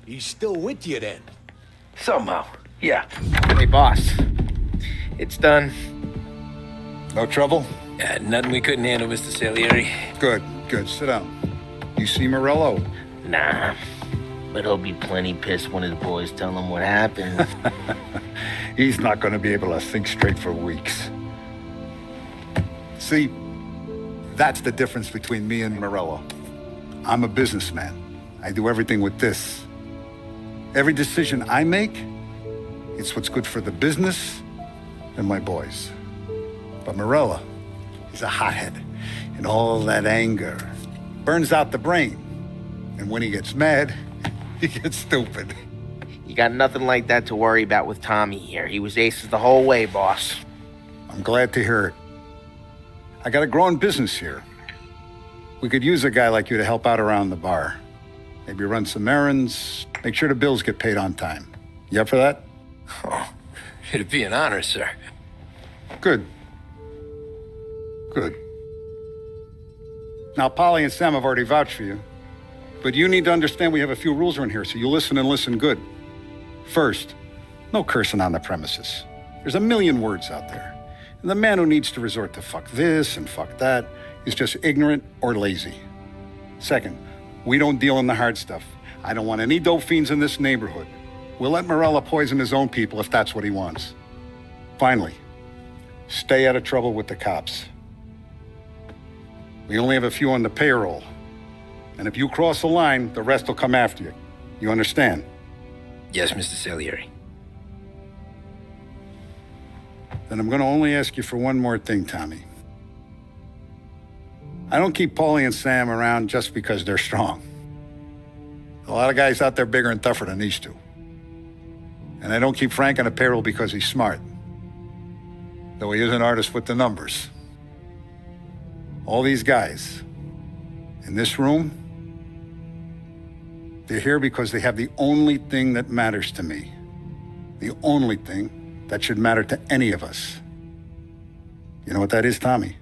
He's still with you then? Somehow, yeah. Hey, boss. It's done. No trouble? Yeah, nothing we couldn't handle, Mr. Salieri. Good, good. Sit down. You see Morello? Nah, but he'll be plenty pissed when his boys tell him what happened. He's not going to be able to think straight for weeks. See, that's the difference between me and Morello. I'm a businessman. I do everything with this. Every decision I make, it's what's good for the business and my boys. But Morello, he's a hothead, and all that anger burns out the brain. And when he gets mad, he gets stupid. You got nothing like that to worry about with Tommy here. He was aces the whole way, boss. I'm glad to hear it. I got a growing business here. We could use a guy like you to help out around the bar. Maybe run some errands, make sure the bills get paid on time. You up for that? Oh, it'd be an honor, sir. Good. Good. Now, Polly and Sam have already vouched for you. But you need to understand we have a few rules around here, so you listen and listen good. First, no cursing on the premises. There's a million words out there. And the man who needs to resort to fuck this and fuck that is just ignorant or lazy. Second, we don't deal in the hard stuff. I don't want any dope fiends in this neighborhood. We'll let Morello poison his own people if that's what he wants. Finally, stay out of trouble with the cops. We only have a few on the payroll. And if you cross the line, the rest will come after you. You understand? Yes, Mr. Salieri. Then I'm going to only ask you for one more thing, Tommy. I don't keep Paulie and Sam around just because they're strong. A lot of guys out there bigger and tougher than these two. And I don't keep Frank on a payroll because he's smart. Though he is an artist with the numbers. All these guys in this room, they're here because they have the only thing that matters to me. The only thing that should matter to any of us. You know what that is, Tommy?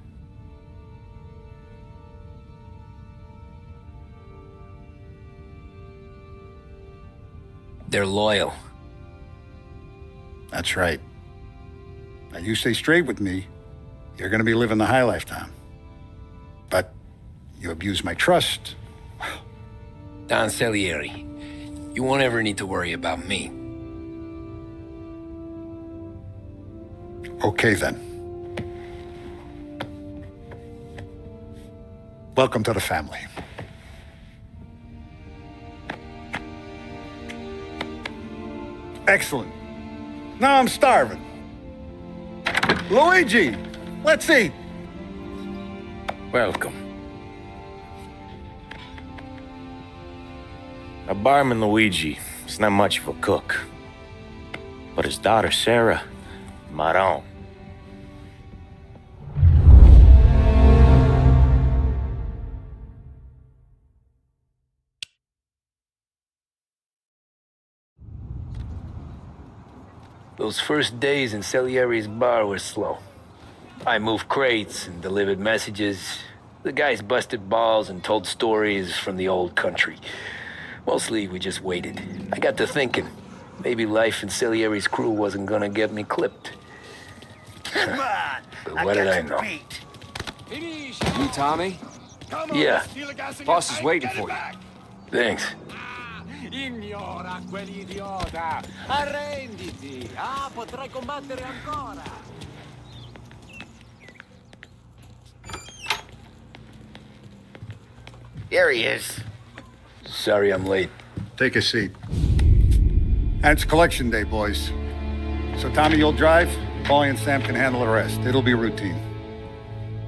They're loyal. That's right. Now you stay straight with me, you're gonna be living the high life, Tom. But you abuse my trust. Don Salieri, you won't ever need to worry about me. Okay, then. Welcome to the family. Excellent. Now I'm starving. Luigi, let's eat. Welcome. A barman Luigi is not much of a cook. But his daughter Sarah, Maron. Those first days in Salieri's bar were slow. I moved crates and delivered messages. The guys busted balls and told stories from the old country. Mostly, we just waited. I got to thinking, maybe life in Salieri's crew wasn't gonna get me clipped. But what did I know? You, Tommy? Yeah, Boss is waiting for you. thanks. Ignora quell'idiota! Arrenditi! Ah, potrai combattere ancora! Here he is. Sorry I'm late. Take a seat. And it's collection day, boys. So Tommy, you'll drive. Paulie and Sam can handle the rest. It'll be routine.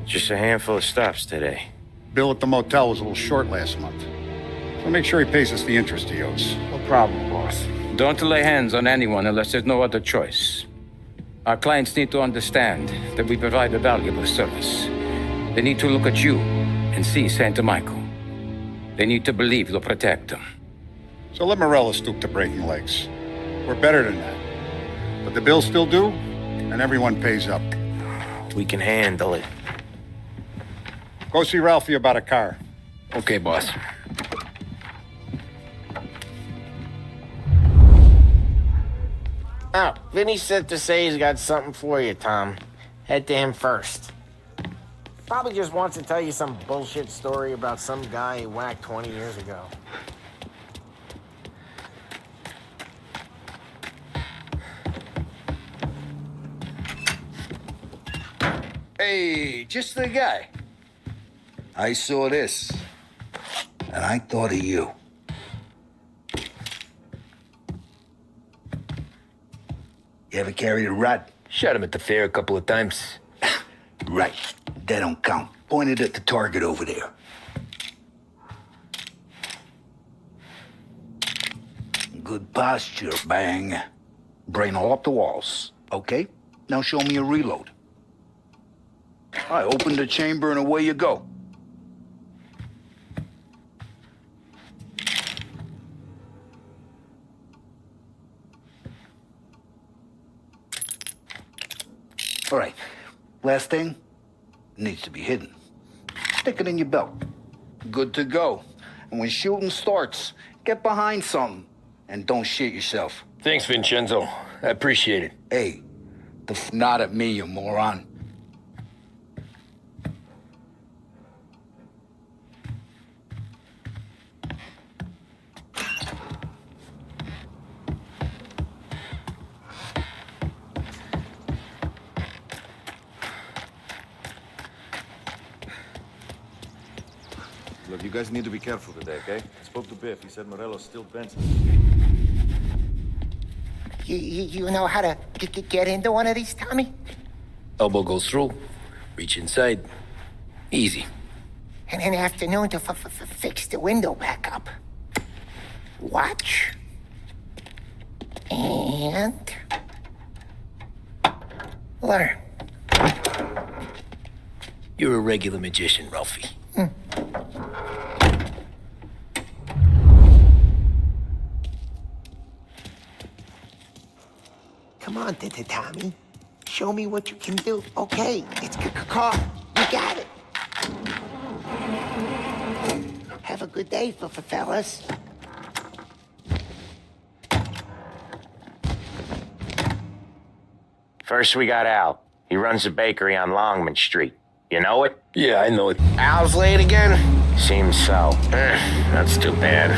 Just a handful of stops today. Bill at the motel was a little short last month. So make sure he pays us the interest he owes. No problem, boss. Don't lay hands on anyone unless there's no other choice. Our clients need to understand that we provide a valuable service. They need to look at you and see Santa Michael. They need to believe you'll protect them. So let Morello stoop to breaking legs. We're better than that. But the bills still due, and everyone pays up. We can handle it. Go see Ralphie about a car. Okay, boss. Vinny said to say he's got something for you, Tom. Head to him first. Probably just wants to tell you some bullshit story about some guy he whacked 20 years ago. Hey, just the guy. I saw this, and I thought of you. You ever carried a rod? Shot him at the fair a couple of times. Right. That don't count. Pointed at the target over there. Good posture, Bang. Brain all up the walls. Okay? Now show me a reload. I open the chamber and away you go. All right. Last thing needs to be hidden. Stick it in your belt. Good to go. And when shooting starts, get behind something and don't shit yourself. Thanks, Vincenzo. I appreciate it. Hey, nod at me, you moron. Look, you guys need to be careful today, okay? I spoke to Biff. He said Morello's still bent. You know how to get into one of these, Tommy? Elbow goes through. Reach inside. Easy. And in the afternoon to fix the window back up. Watch. And... learn. You're a regular magician, Ralphie. Come on, Tommy. Show me what you can do. Okay, it's caught. You got it. Have a good day, fellas. First, we got Al. He runs a bakery on Longman Street. You know it? Yeah, I know it. Al's late again? Seems so. That's too bad.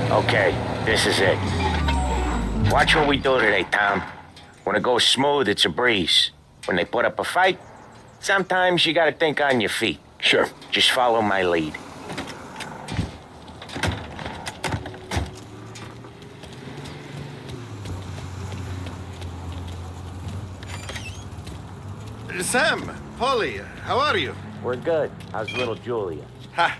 Okay, this is it. Watch what we do today, Tom. When it goes smooth, it's a breeze. When they put up a fight, sometimes you gotta think on your feet. Sure. Just follow my lead. Sam, Polly, how are you? We're good. How's little Julia? Ha!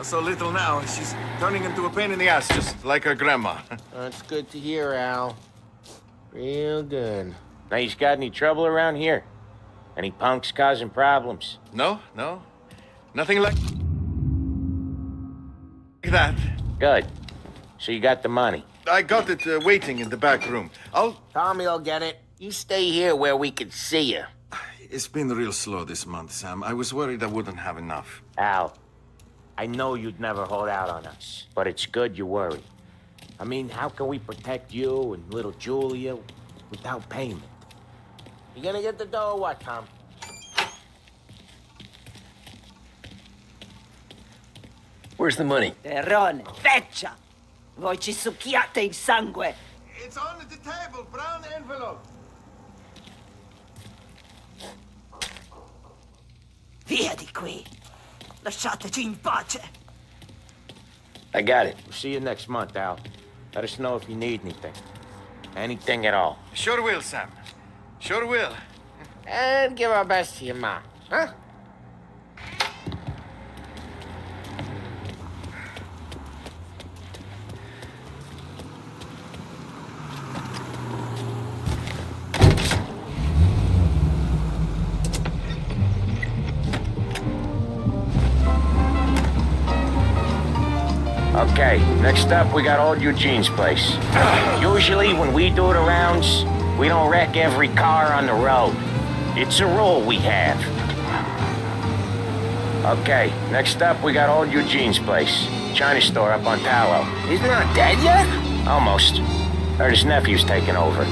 So little now, she's turning into a pain in the ass, just like her grandma. That's good to hear, Al. Real good. Now, you got any trouble around here? Any punks causing problems? No, nothing like that. Good. So you got the money? I got it waiting in the back room. Tommy'll get it. You stay here where we can see you. It's been real slow this month, Sam. I was worried I wouldn't have enough. Al, I know you'd never hold out on us, but it's good you worry. I mean, how can we protect you and little Julia without payment? You gonna get the dough or what, Tom? Where's the money? Terrone, feccia! Voi ci succhiate il sangue! It's on the table, brown envelope. Via di qui. Lasciateci in pace. I got it. We'll see you next month, Al. Let us know if you need anything. Anything at all. Sure will, Sam. Sure will. And give our best to your mom, huh? Okay, next up, we got old Eugene's place. Usually, when we do the rounds, we don't wreck every car on the road. It's a rule we have. Okay, next up, we got old Eugene's place. China store up on Tallow. He's not dead yet? Almost. Heard his nephew's taking over.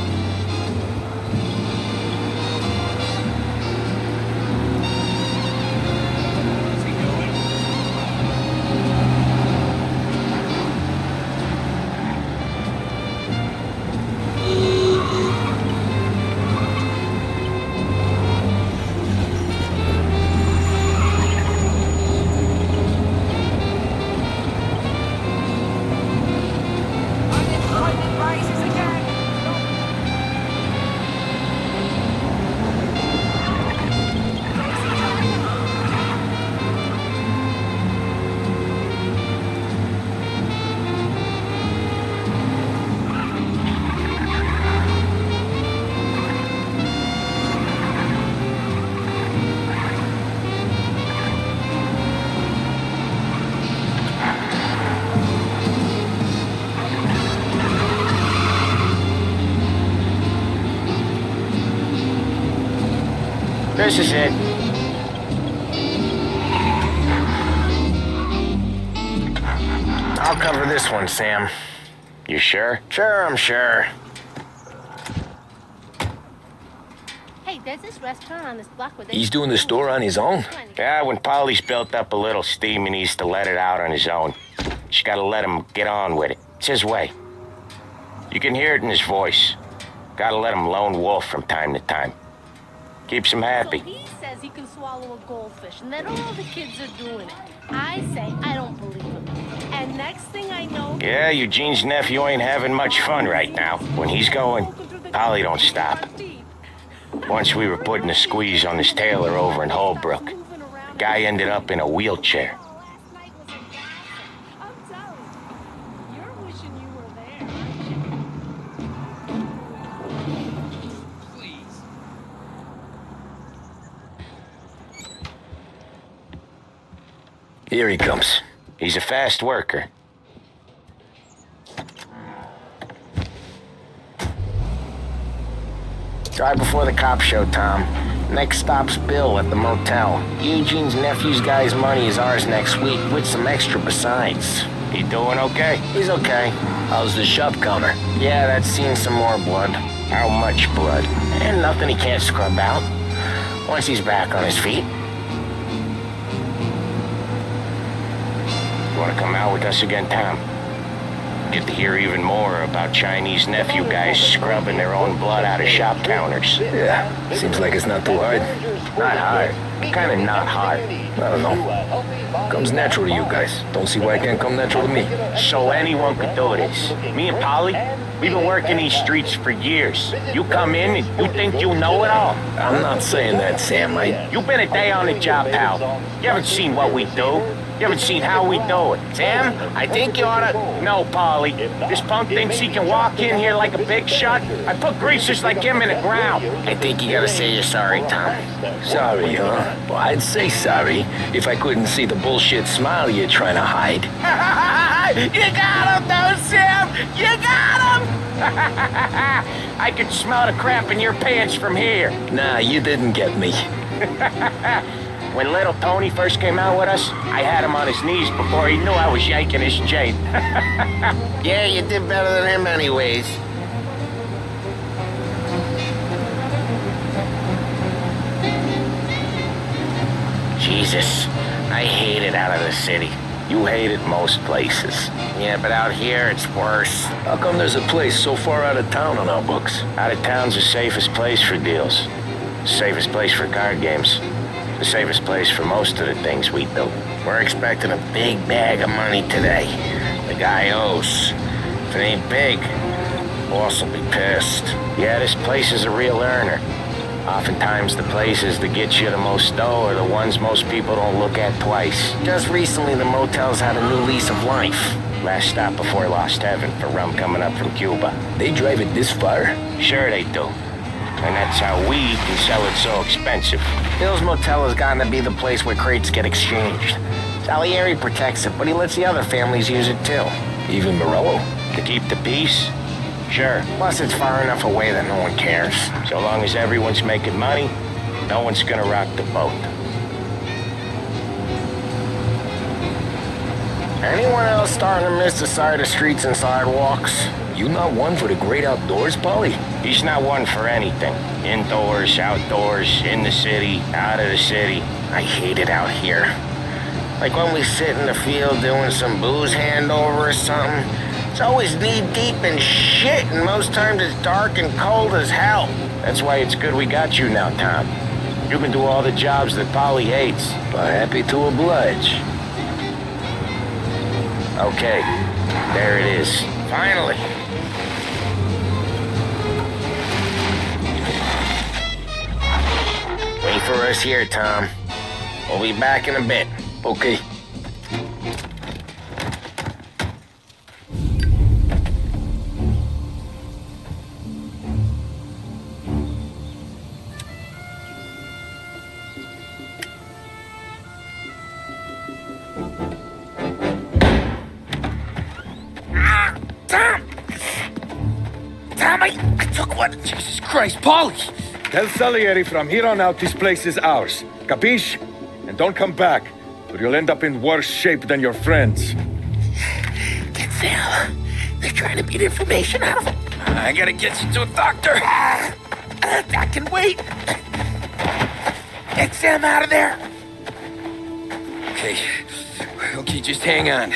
This is it. I'll cover this one, Sam. You sure? Sure, I'm sure. Hey, there's this restaurant on this block where they... He's doing the store on his own? Yeah, when Polly's built up a little steam, he needs to let it out on his own. Just gotta let him get on with it. It's his way. You can hear it in his voice. Gotta let him lone wolf from time to time. Keeps him happy. So he says he can swallow a goldfish, and that all the kids are doing it. I say I don't believe him. And next thing I know... Yeah, Eugene's nephew ain't having much fun right now. When he's going, Polly don't stop. Once we were putting a squeeze on this tailor over in Holbrook. Guy ended up in a wheelchair. Here he comes. He's a fast worker. Drive before the cop show, Tom. Next stop's Bill at the motel. Eugene's nephew's guy's money is ours next week, with some extra besides. He doing okay? He's okay. How's the shop counter? Yeah, that's seen some more blood. How much blood? And nothing he can't scrub out. Once he's back on his feet. You want to come out with us again, Tom? Get to hear even more about Chinese nephew guys scrubbing their own blood out of shop counters. Yeah, seems like it's not too hard. Not hard. Kind of not hard. I don't know. Comes natural to you guys. Don't see why it can't come natural to me. So anyone could do this. Me and Polly, we've been working these streets for years. You come in and you think you know it all. I'm not saying that, Sam. You've been a day on the job, pal. You haven't seen what we do. You haven't seen how we do it. Sam, I think you oughta... No, Polly. This punk thinks he can walk in here like a big shot. I put greasers like him in the ground. I think you gotta say you're sorry, Tom. Sorry, huh? Well, I'd say sorry if I couldn't see the bullshit smile you're trying to hide. You got him, though, Sam! You got him! I could smell the crap in your pants from here. Nah, you didn't get me. When little Tony first came out with us, I had him on his knees before he knew I was yanking his chain. Yeah, you did better than him anyways. Jesus, I hate it out of the city. You hate it most places. Yeah, but out here, it's worse. How come there's a place so far out of town on our books? Out of town's the safest place for deals. The safest place for card games. The safest place for most of the things we do. We're expecting a big bag of money today. The guy owes. If it ain't big, boss will be pissed. Yeah, this place is a real earner. Oftentimes the places that get you the most dough are the ones most people don't look at twice. Just recently the motel's had a new lease of life. Last stop before Lost Heaven for rum coming up from Cuba. They drive it this far? Sure they do. And that's how we can sell it so expensive. Bill's Motel has gotten to be the place where crates get exchanged. Salieri protects it, but he lets the other families use it too. Even Morello? To keep the peace? Sure. Plus it's far enough away that no one cares. So long as everyone's making money, no one's gonna rock the boat. Anyone else starting to miss the side of streets and sidewalks? You not one for the great outdoors, Polly? He's not one for anything. Indoors, outdoors, in the city, out of the city. I hate it out here. Like when we sit in the field doing some booze handover or something, it's always knee-deep in shit, and most times it's dark and cold as hell. That's why it's good we got you now, Tom. You can do all the jobs that Polly hates. Well, happy to oblige. Okay, there it is. Finally. Wait for us here, Tom. We'll be back in a bit. Okay. I took one. Jesus Christ, Polly! Tell Salieri from here on out this place is ours. Capiche? And don't come back, or you'll end up in worse shape than your friends. Get Sam. They're trying to beat information out of him. I gotta get you to a doctor. I can wait. Get Sam out of there. Okay. Okay, just hang on.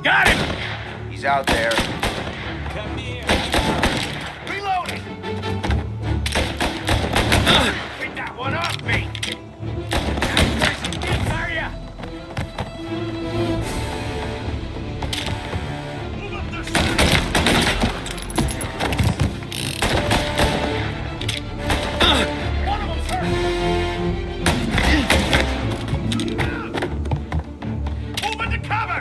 Got him! He's out there. Come here. Reloading! Get that one off me! Are ya? Move up the one of them's hurt! Move into cover!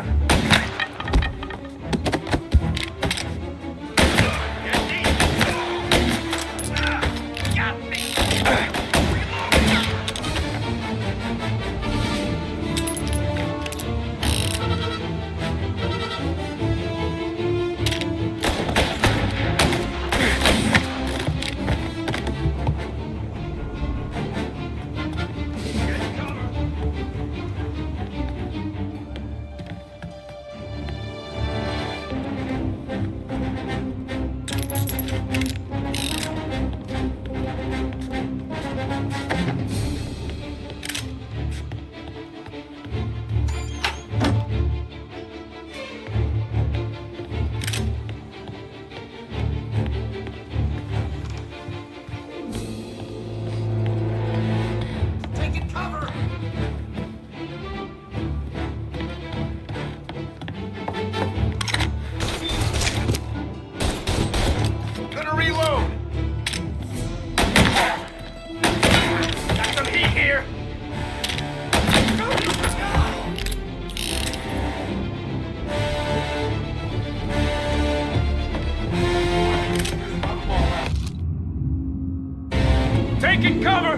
Taking cover!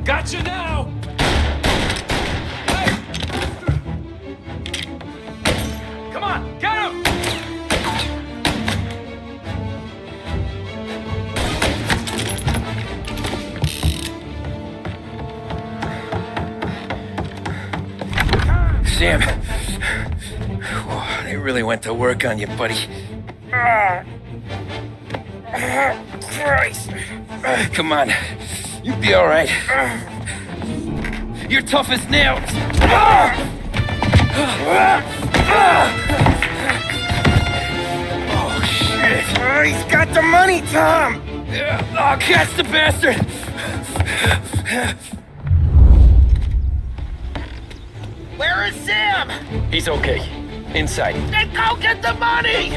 Gotcha now! Hey! Come on, get him! Sam, they really went to work on you, buddy. Christ. Come on. You'll be all right. You're tough as nails. Oh, shit. He's got the money, Tom. Oh, catch the bastard. Where is Sam? He's okay. Inside. Then go get the money!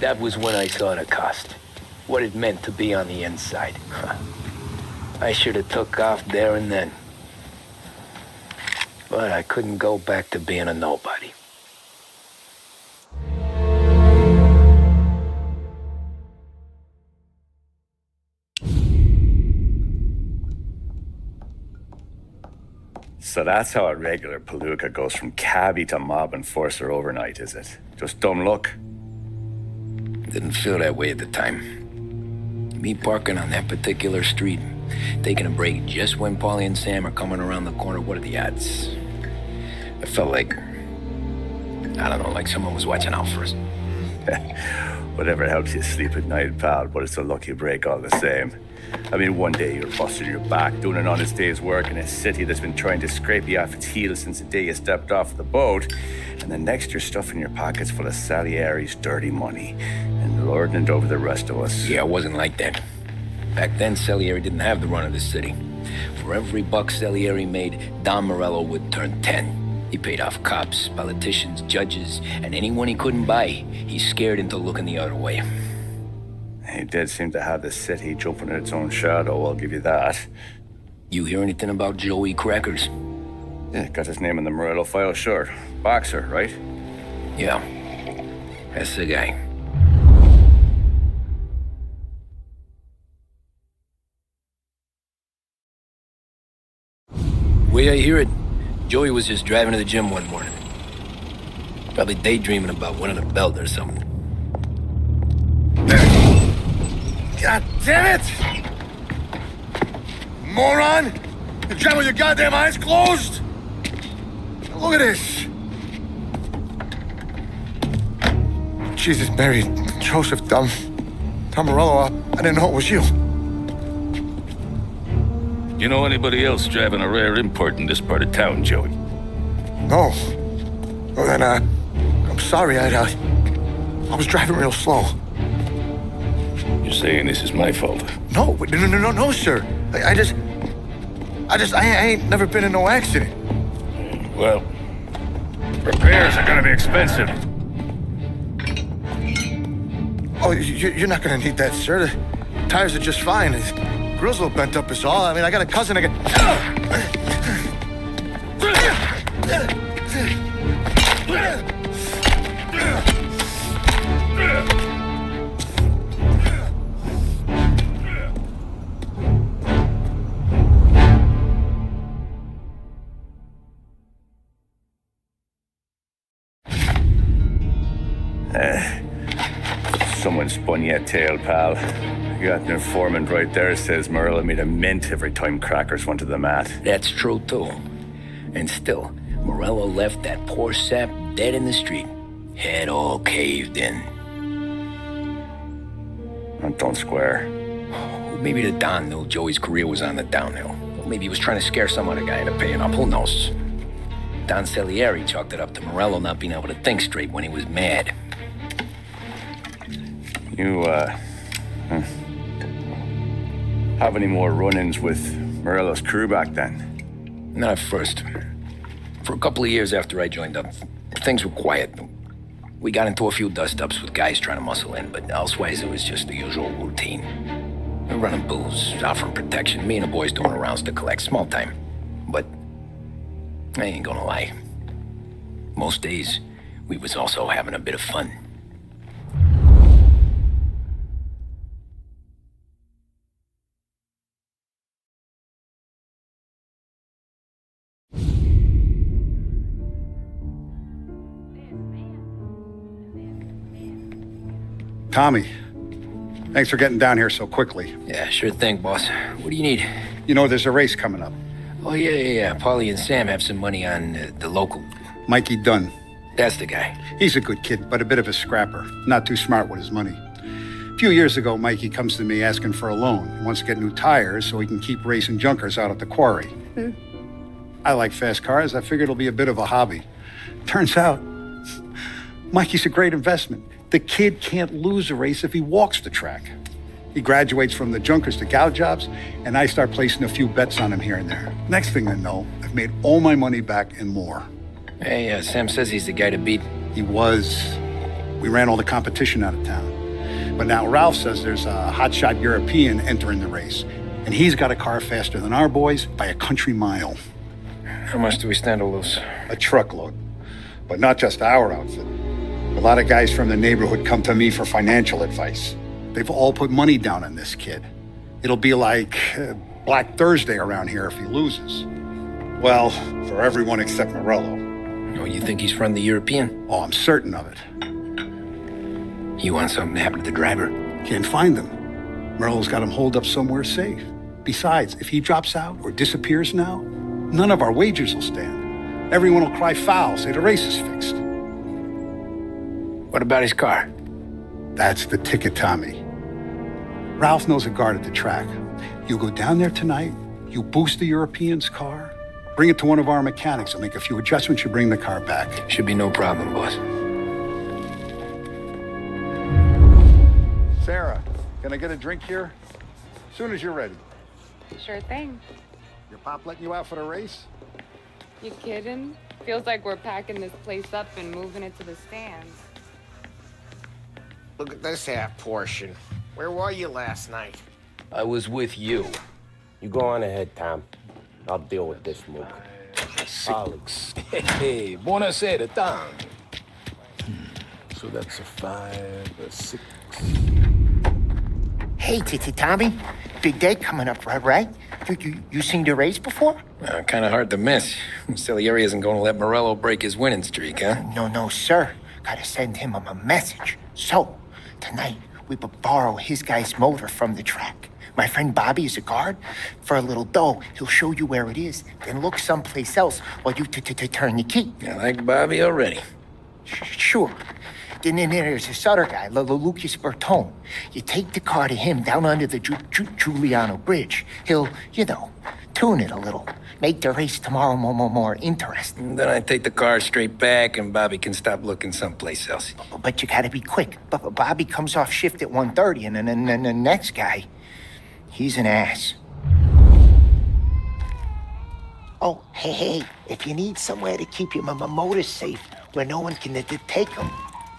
That was when I saw the cost. What it meant to be on the inside. I should have took off there and then. But I couldn't go back to being a nobody. So that's how a regular palooka goes from cabbie to mob enforcer overnight, is it? Just dumb luck? Didn't feel that way at the time. Me parking on that particular street, taking a break just when Paulie and Sam are coming around the corner, what are the odds? I felt like, I don't know, like someone was watching out for us. Whatever helps you sleep at night, pal, but it's a lucky break all the same. I mean, one day you're busting your back, doing an honest day's work in a city that's been trying to scrape you off its heels since the day you stepped off the boat, and the next you're stuffing your pockets full of Salieri's dirty money and lording it over the rest of us. Yeah, it wasn't like that. Back then, Salieri didn't have the run of the city. For every buck Salieri made, Don Morello would turn 10. He paid off cops, politicians, judges, and anyone he couldn't buy, he scared into looking the other way. He did seem to have the city jumping in its own shadow, I'll give you that. You hear anything about Joey Crackers? Yeah, got his name in the Morello file, sure. Boxer, right? Yeah, that's the guy. way I hear it, Joey was just driving to the gym one morning. Probably daydreaming about winning a belt or something. God damn it! Moron! You drive with your goddamn eyes closed? Look at this! Jesus, Mary, Joseph, Tom Morello, I didn't know it was you. You know anybody else driving a rare import in this part of town, Joey? No. Well, then, I'm sorry, I was driving real slow. You're saying this is my fault? No, sir. I ain't never been in no accident. Well, repairs are gonna be expensive. Oh, you're not gonna need that, sir. The tires are just fine. His grill's a little bent up is all. I mean, I got a cousin that Someone spun you a tail, pal. You got an informant right there says Morello made a mint every time crackers went to the mat. That's true, too. And still, Morello left that poor sap dead in the street. Head all caved in. That don't square. Maybe the Don knew Joey's career was on the downhill. Or maybe he was trying to scare some other guy into paying up. Who knows? Don Salieri chalked it up to Morello not being able to think straight when he was mad. You, have any more run-ins with Morello's crew back then? Not at first. For a couple of years after I joined up, things were quiet. We got into a few dust-ups with guys trying to muscle in, but elsewise it was just the usual routine. We're running booze, offering protection, me and the boys doing rounds to collect, small time. But I ain't gonna lie. Most days, we was also having a bit of fun. Tommy, thanks for getting down here so quickly. Yeah, sure thing, boss. What do you need? You know there's a race coming up. Oh, yeah. Paulie and Sam have some money on the local. Mikey Dunn. That's the guy. He's a good kid, but a bit of a scrapper. Not too smart with his money. A few years ago, Mikey comes to me asking for a loan. He wants to get new tires so he can keep racing junkers out at the quarry. I like fast cars. I figured it'll be a bit of a hobby. Turns out, Mikey's a great investment. The kid can't lose a race if he walks the track. He graduates from the junkers to gal jobs, and I start placing a few bets on him here and there. Next thing I know, I've made all my money back and more. Hey, Sam says he's the guy to beat. He was. We ran all the competition out of town. But now Ralph says there's a hotshot European entering the race, and he's got a car faster than our boys by a country mile. How much do we stand to lose? A truckload. But not just our outfit. A lot of guys from the neighborhood come to me for financial advice. They've all put money down on this kid. It'll be like Black Thursday around here if he loses. Well, for everyone except Morello. Oh, you think he's from the European? Oh, I'm certain of it. You want something to happen to the driver? Can't find him. Morello's got him holed up somewhere safe. Besides, if he drops out or disappears now, none of our wagers will stand. Everyone will cry foul, say the race is fixed. What about his car? That's the ticket, Tommy. Ralph knows a guard at the track. You go down there tonight, you boost the European's car, bring it to one of our mechanics. I'll make a few adjustments, you bring the car back. Should be no problem, boss. Sarah, can I get a drink here? As soon as you're ready. Sure thing. Your pop letting you out for the race? You kidding? Feels like we're packing this place up and moving it to the stands. Look at this half portion. Where were you last night? I was with you. You go on ahead, Tom. I'll deal with this mook. Six. Hey, buonasera, Tom. So that's a 5, a 6. Hey, Tommy. Big day coming up, right? You seen the race before? Kind of hard to miss. Salieri isn't going to let Morello break his winning streak, huh? No, sir. Gotta send him a message. So, tonight, we borrow his guy's motor from the track. My friend Bobby is a guard. For a little dough, he'll show you where it is, then look someplace else while you turn the key. I like Bobby already. Sure. Then there's this other guy, Lucas Bertone. You take the car to him down under the Giuliano Bridge. He'll, tune it a little. Make the race tomorrow more interesting. Then I take the car straight back and Bobby can stop looking someplace else. But you gotta be quick. Bobby comes off shift at 1:30, and then the next guy, he's an ass. Oh, hey, if you need somewhere to keep your motor safe where no one can take them,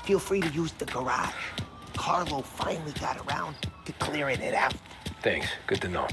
feel free to use the garage. Carlo finally got around to clearing it out. Thanks. Good to know.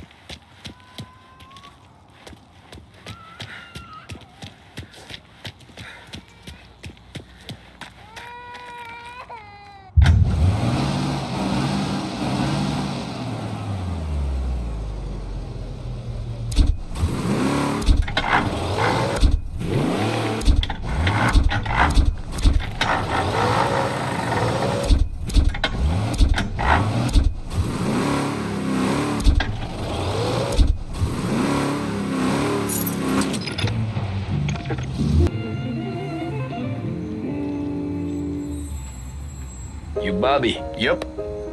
You Bobby? Yep.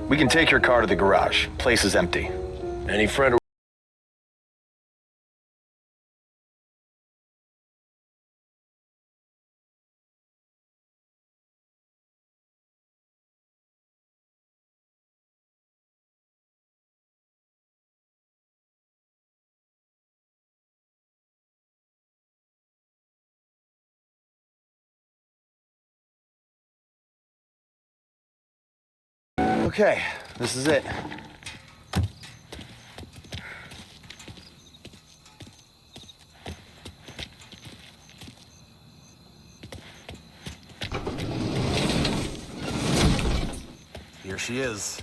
We can take your car to the garage. Place is empty. Any friend Okay, this is it. Here she is.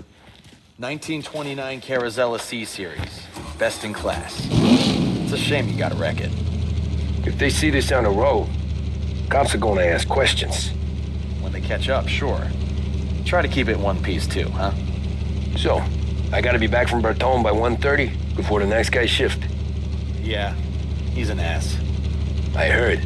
1929 Carazella C-Series. Best in class. It's a shame you gotta wreck it. If they see this on the road, cops are going to ask questions. When they catch up, sure. Try to keep it one piece too, huh? So, I gotta be back from Bertone by 1:30 before the next guy's shift. Yeah, he's an ass. I heard.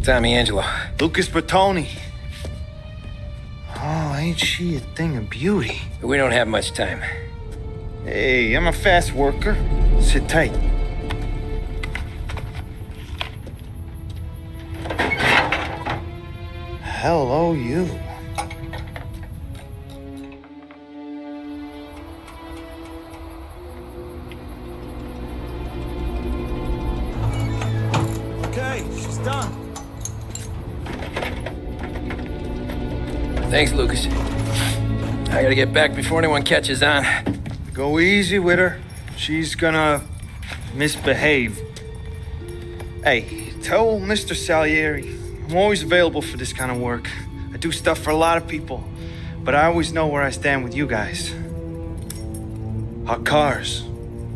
Tommy Angelo. Lucas Bertoni. Oh, ain't she a thing of beauty? We don't have much time. Hey, I'm a fast worker. Sit tight. Hello, you. Okay, she's done. Thanks, Lucas. I gotta get back before anyone catches on. Go easy with her. She's gonna misbehave. Hey, tell Mr. Salieri I'm always available for this kind of work. I do stuff for a lot of people, but I always know where I stand with you guys. Hot cars,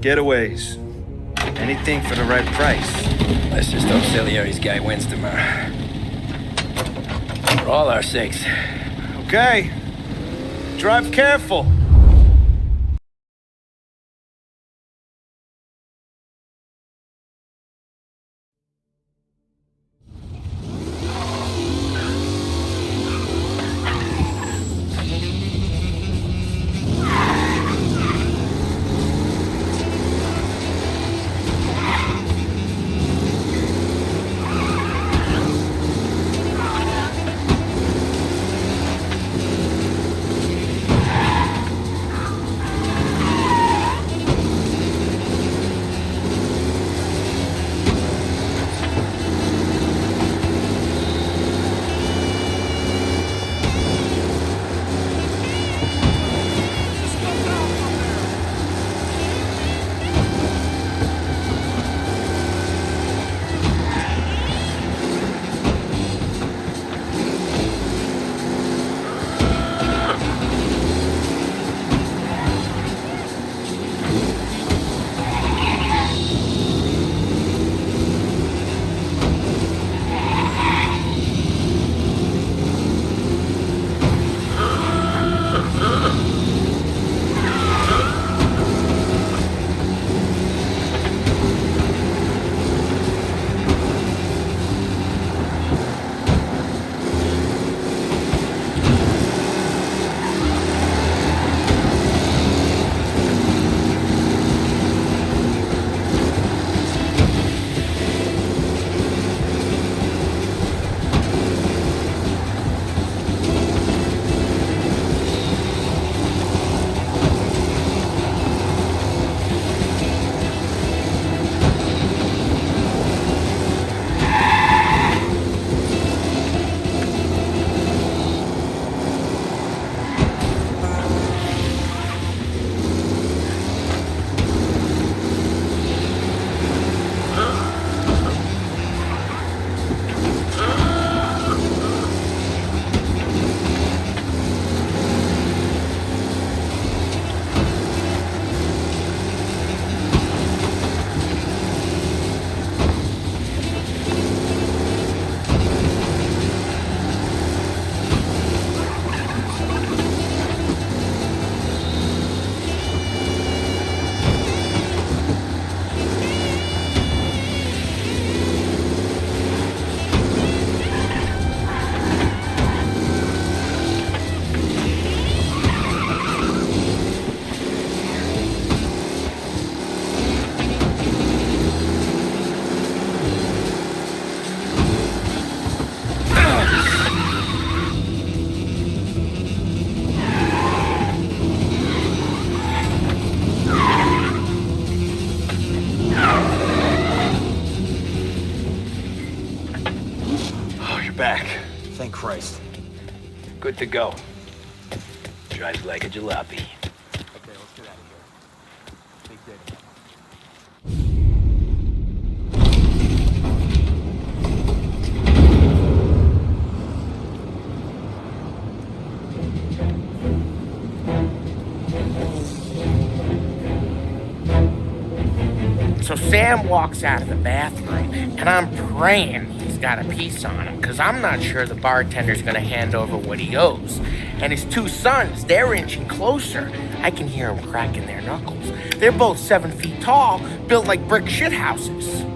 getaways, anything for the right price. Let's just hope Salieri's guy wins tomorrow. For all our sakes. Okay. Drive careful. Back. Thank Christ. Good to go. Drives like a jalopy. Okay, let's get out of here. Big day. So Sam walks out of the bathroom, and I'm praying he's got a piece on him, because I'm not sure the bartender's going to hand over what he owes. And his two sons, they're inching closer. I can hear them cracking their knuckles. They're both 7 feet tall, built like brick shithouses.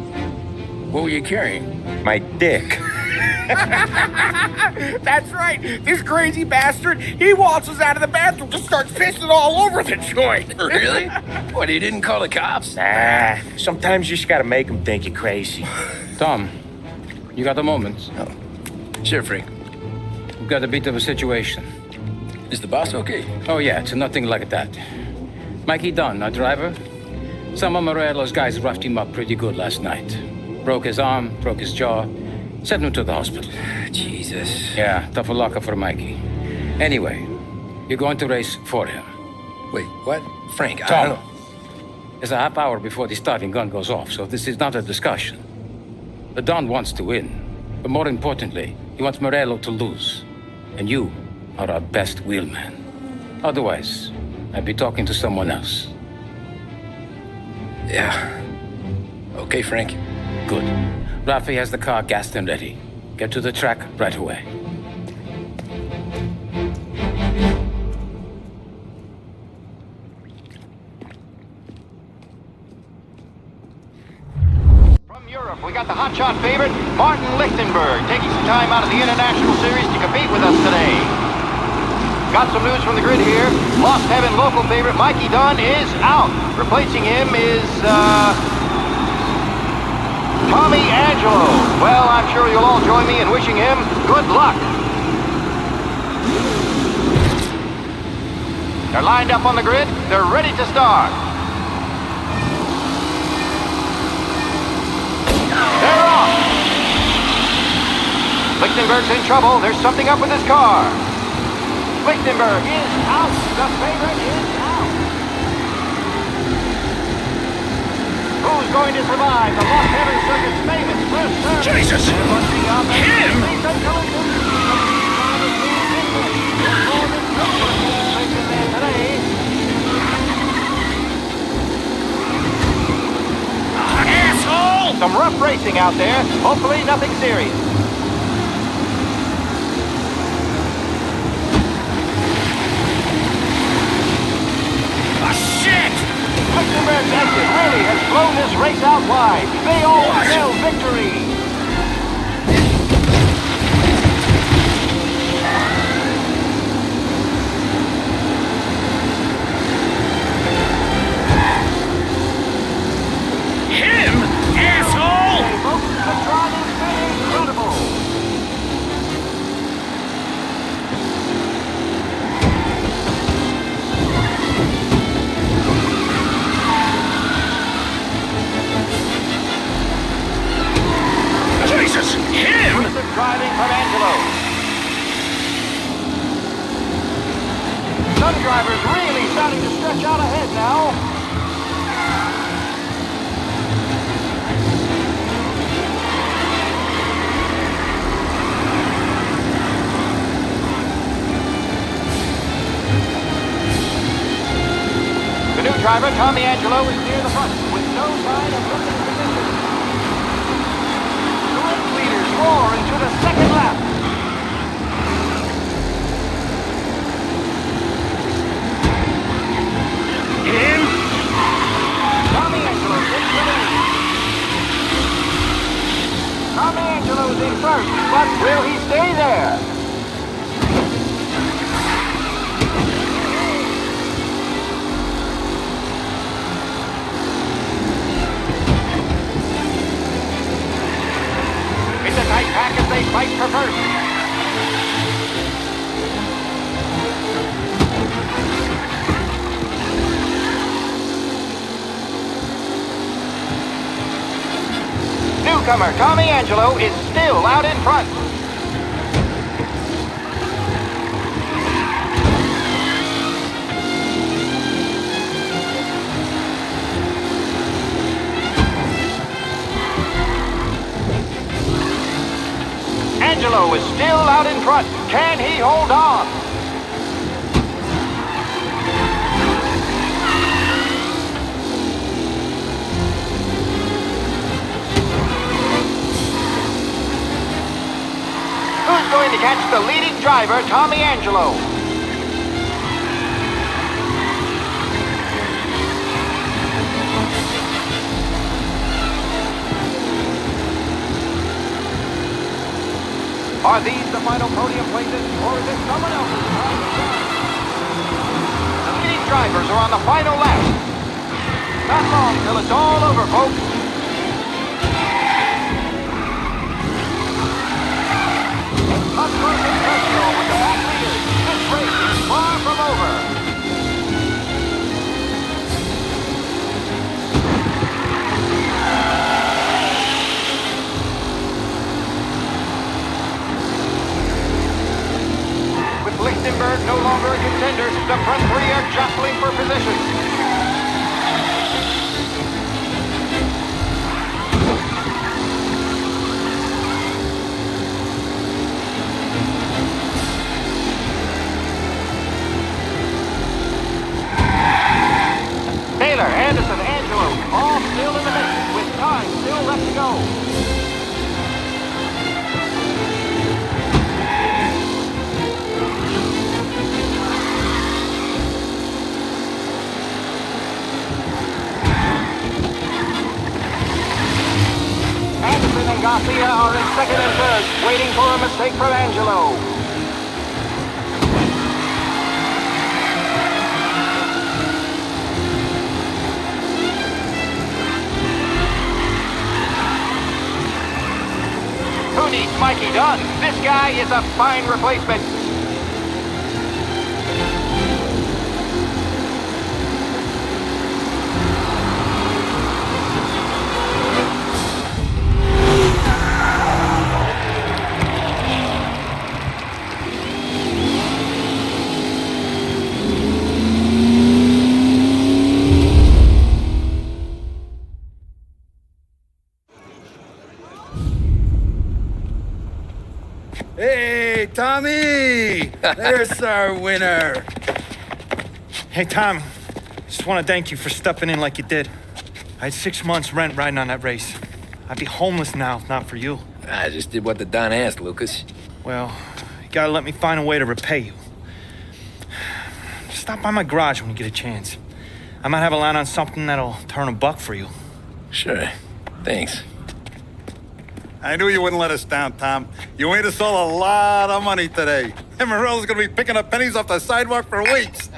What were you carrying? My dick. That's right. This crazy bastard, he waltzes out of the bathroom, just starts pissing all over the joint. Really? What, he didn't call the cops? Nah, sometimes you just gotta make them think you're crazy. Tom, you got a moment? Sure, Frank. We've got a bit of a situation. Is the boss okay? Oh yeah, it's nothing like that. Mikey Dunn, our driver. Some of Morello's guys roughed him up pretty good last night. Broke his arm, broke his jaw, sent him to the hospital. Jesus. Yeah, tough luck for Mikey. Anyway, you're going to race for him. Wait, what? Frank, I Tom, don't know. it's a half hour before the starting gun goes off, so this is not a discussion. The Don wants to win, but more importantly, he wants Morello to lose. And you are our best wheelman. Otherwise, I'd be talking to someone else. Yeah. Okay, Frank. Good. Rafi has the car gassed and ready. Get to the track right away. From Europe, we got the hotshot favorite, Martin Lichtenberg, taking some time out of the International Series to compete with us today. Got some news from the grid here. Lost Heaven local favorite Mikey Dunn is out. Replacing him is, Tommy Angelo. Well, I'm sure you'll all join me in wishing him good luck. They're lined up on the grid. They're ready to start. They're off. Lichtenberg's in trouble. There's something up with his car. Lichtenberg is out. The favorite is out. Who's going to survive the Lost Heaven Circuit's famous first turn? Jesus! Him! Asshole! Some rough racing out there. Hopefully nothing serious. Lichtenberg's exit really has blown this race out wide. They all smell victory. Him? Asshole! Hey, folks, the driving's been incredible. Jesus! Him! Aggressive driving from Angelo. Some drivers really starting to stretch out ahead now. The new driver, Tommy Angelo, is near the front with no sign of losing position. The race leaders roar into the second lap. Him? Tommy Angelo's in the lead. Tommy Angelo's in first, but will he stay there? It's a tight pack as they fight for first. Newcomer Tommy Angelo is still out in front. Angelo is still out in front. Can he hold on? Who's going to catch the leading driver, Tommy Angelo? Are these the final podium places, or is it someone else's time to shine? The leading drivers are on the final lap. Not long till it's all over, folks. Up close and personal with the back leaders. This race is far from over. With Lichtenberg no longer a contender, the front three are jostling for position. Taylor, Anderson, Angelo, all still in the mix, with time still left to go. Anderson and Garcia are in second and third, waiting for a mistake from Angelo. Who needs Mikey Dunn? This guy is a fine replacement. Hey, Tommy! There's our winner. Hey, Tom. Just want to thank you for stepping in like you did. I had 6 months rent riding on that race. I'd be homeless now if not for you. I just did what the Don asked, Lucas. Well, you gotta let me find a way to repay you. Stop by my garage when you get a chance. I might have a line on something that'll turn $1 for you. Sure. Thanks. I knew you wouldn't let us down, Tom. You made us all a lot of money today. And Morel's gonna be picking up pennies off the sidewalk for weeks.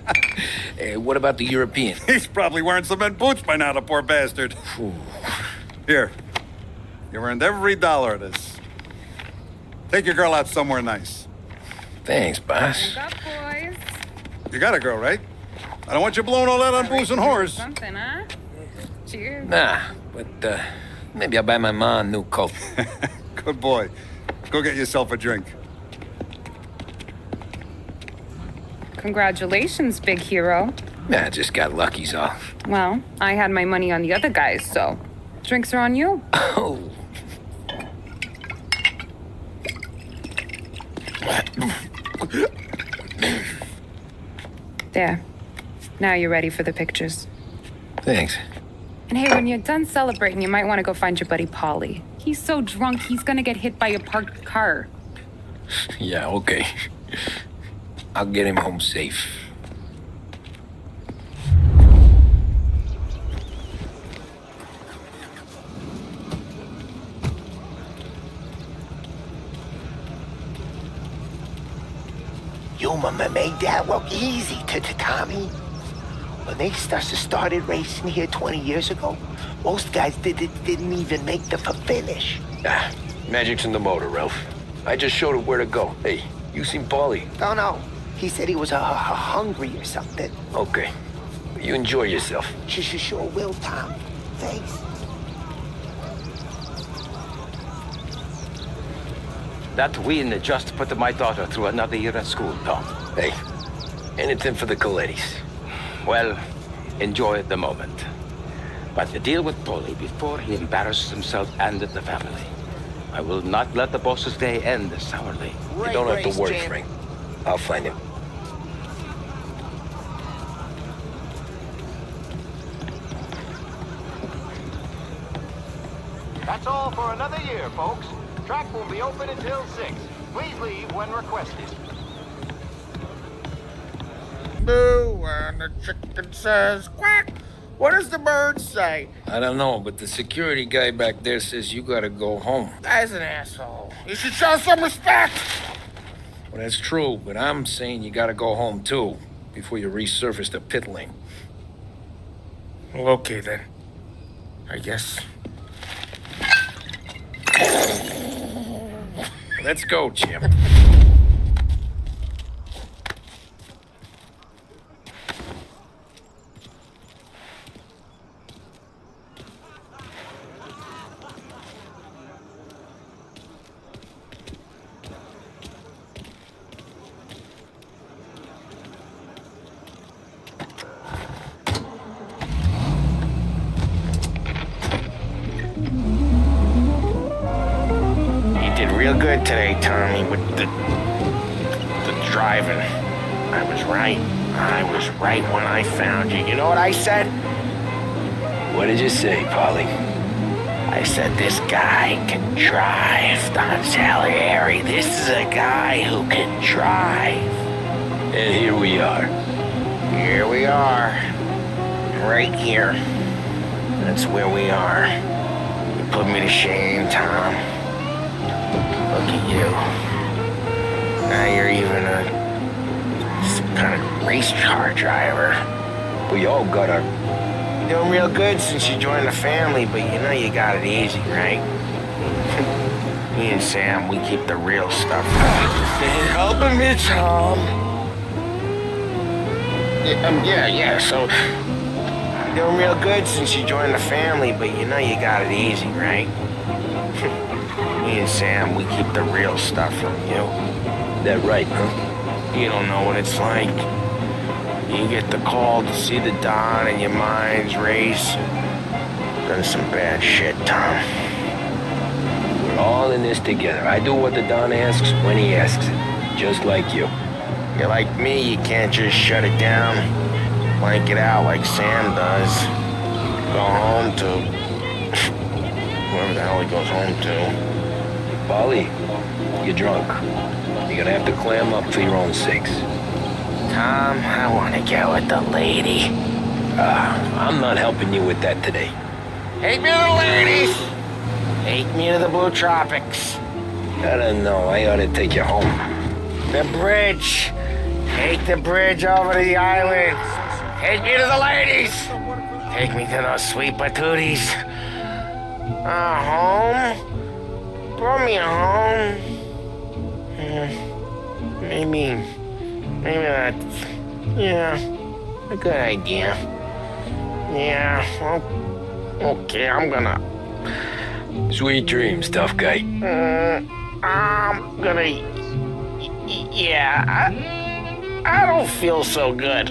Hey, what about the European? He's probably wearing cement boots by now, the poor bastard. Here. You earned every dollar of this. Take your girl out somewhere nice. Thanance, boss. What's up, boys? You got a girl, right? I don't want you blowing all that on booze and whores. Something, huh? Cheers. Nah, but maybe I'll buy my mom a new coat. Good boy. Go get yourself a drink. Congratulations, big hero. Nah, I just got lucky's all. Well, I had my money on the other guys, so drinks are on you. Oh. There. Now you're ready for the pictures. Thanks. And hey, when you're done celebrating, you might want to go find your buddy Paulie. He's so drunk, he's gonna get hit by a parked car. Yeah, okay. I'll get him home safe. You made that look easy to Tommy. When they started racing here 20 years ago, most guys didn't even make the finish. Ah, magic's in the motor, Ralph. I just showed it where to go. Hey, you seen Paulie? Oh, no. He said he was hungry or something. Okay. You enjoy yourself. Sure will, Tom. Thanks. That win just put my daughter through another year at school, Tom. Hey, anything for the Colettis. Well, enjoy the moment. But deal with Paulie before he embarrasses himself and the family. I will not let the boss's day end sourly. You don't have to worry, Frank. I'll find him. That's all for another year, folks. Track will be open until 6. Please leave when requested. Boo, and the chicken says quack. What does the bird say? I don't know, but the security guy back there says you gotta go home. Guy's an asshole. You should show some respect. Well, that's true, but I'm saying you gotta go home too, before you resurface the pit lane. Well, okay then. I guess. Let's go, Jim. Real good today, Tommy, with the driving. I was right. I was right when I found you. You know what I said? What did you say, Polly? I said this guy can drive, Don Salieri. This is a guy who can drive. And here we are. Here we are. Right here. That's where we are. You put me to shame, Tom. Look at you. Now you're even some kind of race car driver. We all got our... You're doing real good since you joined the family, but you know you got it easy, right? Me and Sam, we keep the real stuff. Helping me, Tom. Yeah, so... You're doing real good since you joined the family, but you know you got it easy, right? Me and Sam, we keep the real stuff from you. That right, huh? You don't know what it's like. You get the call to see the Don and your mind's race. Done some bad shit, Tom. We're all in this together. I do what the Don asks when he asks it. Just like you. You're like me, you can't just shut it down. Blank it out like Sam does. Go home to... whoever the hell he goes home to. Polly, you're drunk. You're gonna have to clam up for your own sakes. Tom, I want to get with the lady. I'm not helping you with that today. Take me to the ladies! Take me to the Blue Tropics. I don't know. I ought to take you home. The bridge. Take the bridge over to the island. Take me to the ladies. Take me to those sweet patooties. Home? Brought me home. Maybe that's, a good idea. Yeah, well, okay, I'm gonna... Sweet dreams, tough guy. I'm gonna... Yeah, I don't feel so good.